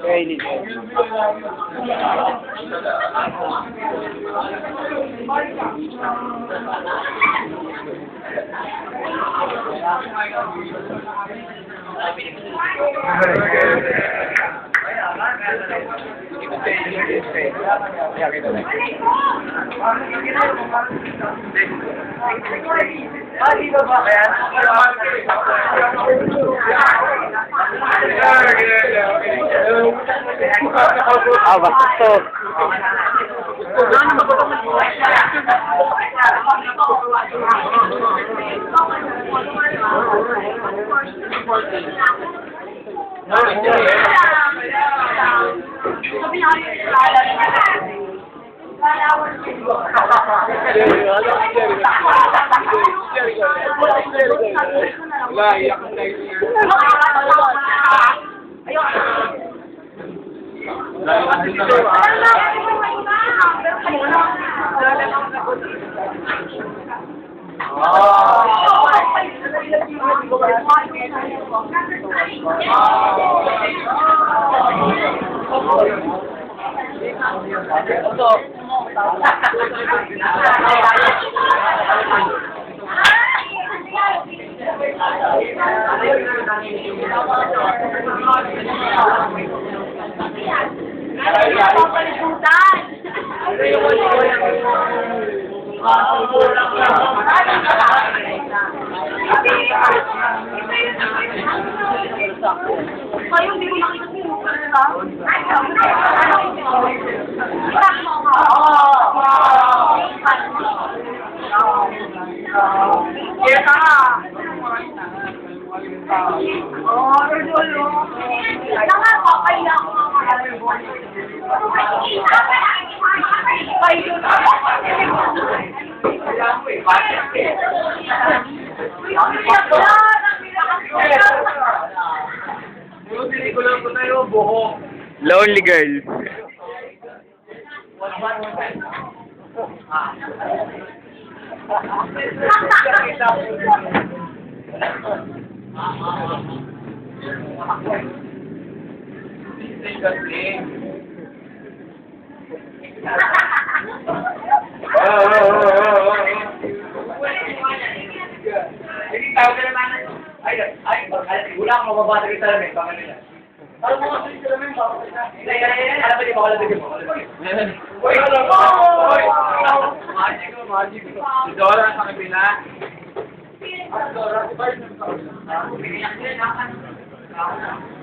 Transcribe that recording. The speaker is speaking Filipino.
Kainin ko. Ah, basta. Kayo, hindi ko nakita po. Lonely girl. Ulang mababasa kita namin, baka nila. Alam mo kasi sila namin, baka nila. Alam mo di ba kalabigin mo? Uy! Uy! Magic ko. Si Dora sa kabila. Dora, si Bart.